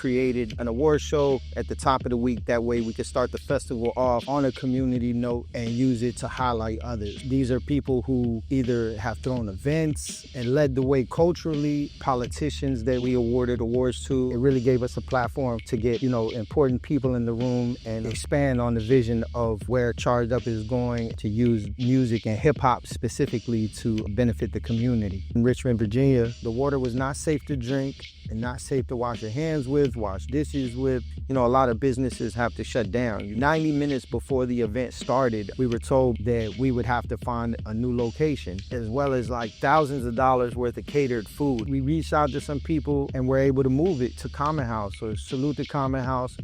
created an award show at the top of the week. That way we could start the festival off on a community note and use it to highlight others. These are people who either have thrown events and led the way culturally, politicians that we awarded awards to. It really gave us a platform to get, important people in the room and expand on the vision of where Charged Up is going, to use music and hip hop specifically to benefit the community. In Richmond, Virginia, the water was not safe to drink and not safe to wash your hands with, wash dishes with. A lot of businesses have to shut down. 90 minutes before the event started, we were told that we would have to find a new location, as well as like thousands of dollars worth of catered food. We reached out to some people and were able to move it to Common House, so salute to Common House.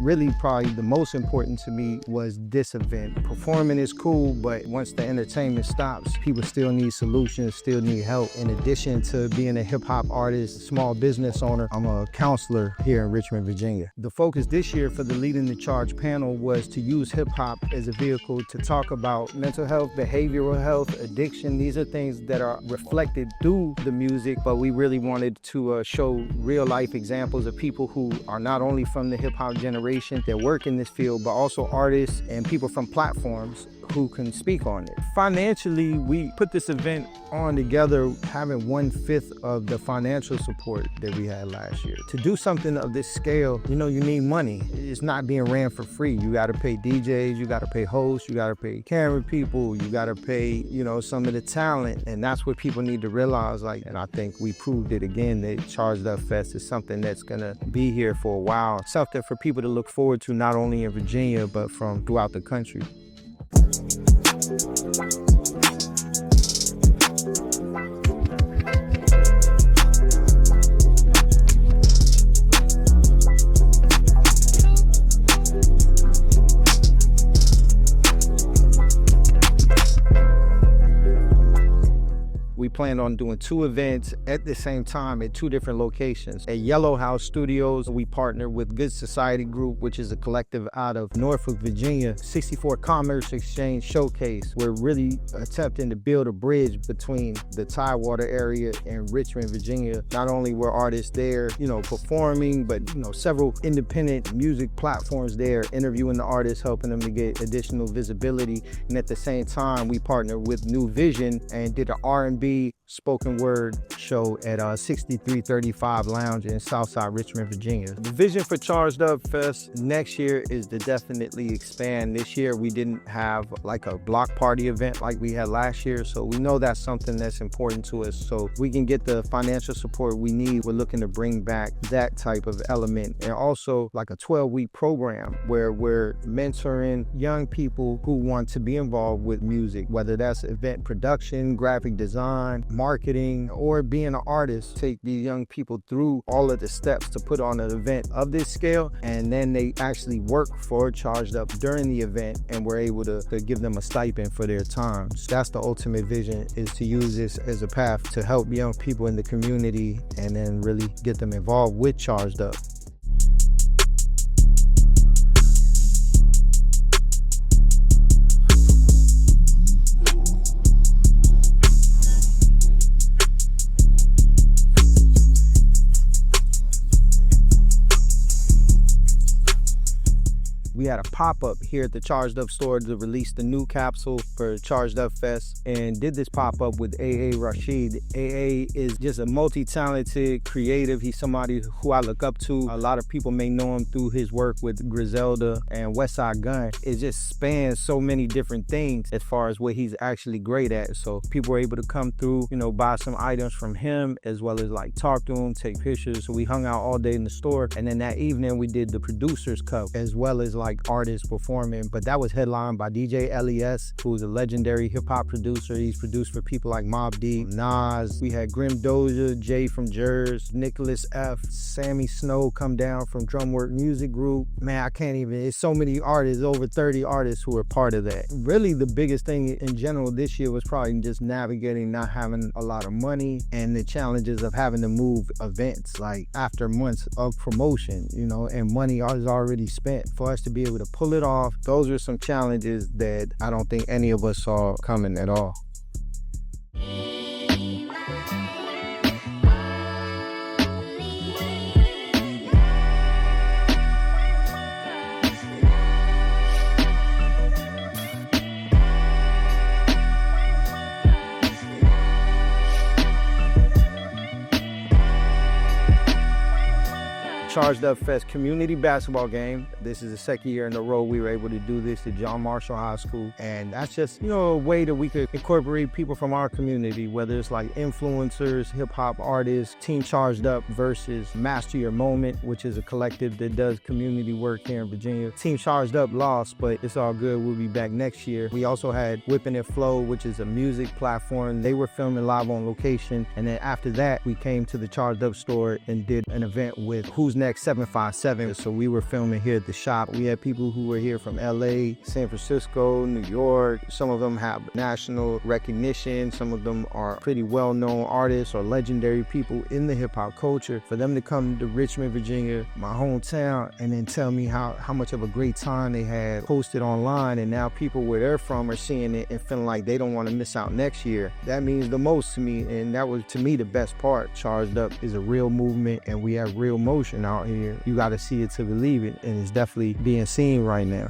Really, probably the most important to me was this event. Performing is cool, but once the entertainment stops, people still need solutions, still need help. In addition to being a hip hop artist, small business owner, I'm a counselor here in Richmond, Virginia. The focus this year for the Leading the Charge panel was to use hip hop as a vehicle to talk about mental health, behavioral health, addiction. These are things that are reflected through the music, but we really wanted to show real life examples of people who are not only from the hip hop generation that work in this field, but also artists and people from platforms who can speak on it. Financially, we put this event on together having 1/5 of the financial support that we had last year. To do something of this scale, you need money. It's not being ran for free. You gotta pay DJs, you gotta pay hosts, you gotta pay camera people, you gotta pay, some of the talent. And that's what people need to realize, and I think we proved it again, that Charged Up Fest is something that's gonna be here for a while. Something for people to look forward to, not only in Virginia, but from throughout the country. We planned on doing 2 events at the same time at 2 different locations. At Yellow House Studios, we partnered with Good Society Group, which is a collective out of Norfolk, Virginia. 64 Commerce Exchange Showcase. We're really attempting to build a bridge between the Tidewater area and Richmond, Virginia. Not only were artists there, performing, but, several independent music platforms there, interviewing the artists, helping them to get additional visibility. And at the same time, we partnered with New Vision and did an R&B spoken word show at 6335 Lounge in Southside Richmond, Virginia. The vision for Charged Up Fest next year is to definitely expand. This year we didn't have like a block party event like we had last year, so we know that's something that's important to us. So we can get the financial support we need. We're looking to bring back that type of element, and also like a 12-week program where we're mentoring young people who want to be involved with music, whether that's event production, graphic design, marketing, or being an artist. Take these young people through all of the steps to put on an event of this scale, and then they actually work for Charged Up during the event, and we're able to give them a stipend for their time. So that's the ultimate vision, is to use this as a path to help young people in the community and then really get them involved with Charged Up. We had a pop-up here at the Charged Up store to release the new capsule for Charged Up Fest, and did this pop-up with Rashid. Is just a multi-talented creative. He's somebody who I look up to. A lot of people may know him through his work with Griselda and Westside Gun. It just spans so many different things as far as what he's actually great at. So people were able to come through, buy some items from him, as well as like talk to him, take pictures. So we hung out all day in the store, and then that evening we did the Producer's Cup, as well as like like artists performing, but that was headlined by DJ L.E.S, who's a legendary hip-hop producer. He's produced for people like Mobb Deep, Nas. We had Grimm, Doza, Jay from Jers, Nickelus F, Sammy Snow come down from Drumwork Music Group. Man, I can't even, it's so many artists, over 30 artists who were part of that. Really, the biggest thing in general this year was probably just navigating not having a lot of money and the challenges of having to move events like after months of promotion, you know, and money is already spent. For us to be able to pull it off, those are some challenges that I don't think any of us saw coming at all. Charged Up Fest community basketball game. This is the second year in a row we were able to do this at John Marshall High School. And that's just, you know, a way that we could incorporate people from our community, whether it's like influencers, hip hop artists, Team Charged Up versus Master Your Moment, which is a collective that does community work here in Virginia. Team Charged Up lost, but it's all good. We'll be back next year. We also had Whippin' It Flow, which is a music platform. They were filming live on location. And then after that, we came to the Charged Up store and did an event with Who's Next 757. So we were filming here at the shop. We had people who were here from L.A, San Francisco, New York. Some of them have national recognition. Some of them are pretty well-known artists or legendary people in the hip-hop culture. For them to come to Richmond, Virginia, my hometown, and then tell me how much of a great time they had posted online, and now people where they're from are seeing it and feeling like they don't want to miss out next year. That means the most to me, and that was, to me, the best part. Charged Up is a real movement, and we have real motion out here. You got to see it to believe it, and it's definitely being seen right now.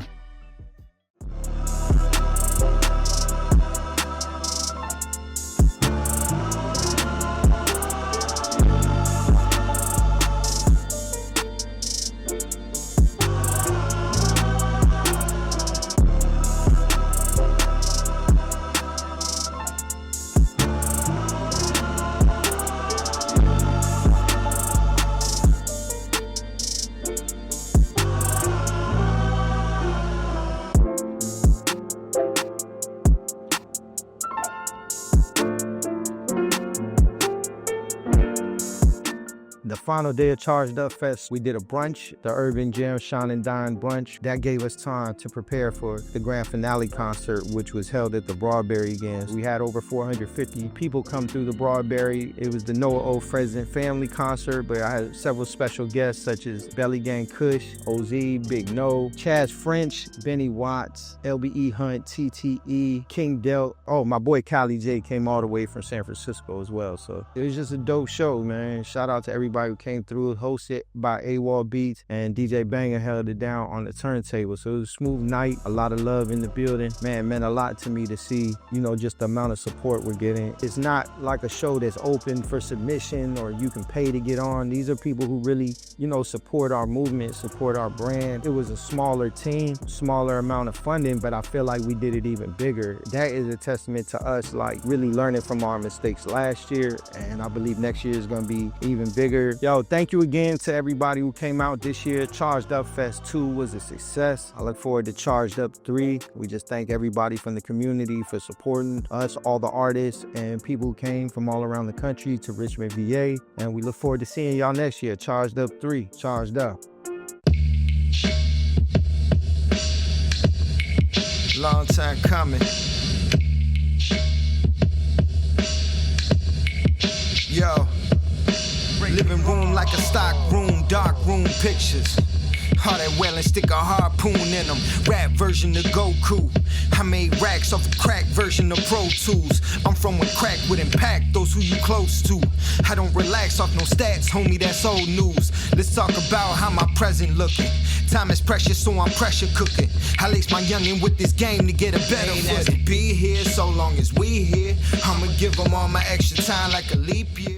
The final day of Charged Up Fest, we did a brunch, the Urban Jam Shine and Dine brunch. That gave us time to prepare for the grand finale concert, which was held at the Broadberry again. We had over 450 people come through the Broadberry. It was the NoahO Friends and Family concert, but I had several special guests such as Belly Gang Kush, OZ, Big No, Chaz French, Benny Watts, LBE Hunt, TTE, King Delt. Oh, my boy Cali J came all the way from San Francisco as well. So it was just a dope show, man. Shout out to everybody who came through, hosted by AWOL Beats, and DJ Banger held it down on the turntable. So it was a smooth night, a lot of love in the building. Man, it meant a lot to me to see, you know, just the amount of support we're getting. It's not like a show that's open for submission or you can pay to get on. These are people who really, you know, support our movement, support our brand. It was a smaller team, smaller amount of funding, but I feel like we did it even bigger. That is a testament to us, like, really learning from our mistakes last year, and I believe next year is gonna be even bigger. Yo, thank you again to everybody who came out this year. Charged Up Fest 2 was a success. I look forward to Charged Up 3. We just thank everybody from the community for supporting us, all the artists and people who came from all around the country to Richmond, VA. And we look forward to seeing y'all next year. Charged Up 3, Charged Up. Long time coming. Yo. Living room like a stock room, dark room pictures. All that well and stick a harpoon in them. Rap version of Goku. I made racks off a crack version of Pro Tools. I'm from when crack would impact those who you close to. I don't relax off no stats, homie, that's old news. Let's talk about how my present looking. Time is precious, so I'm pressure cooking. I lace my youngin' with this game to get a better footing. Be here so long as we here. I'ma give them all my extra time like a leap year.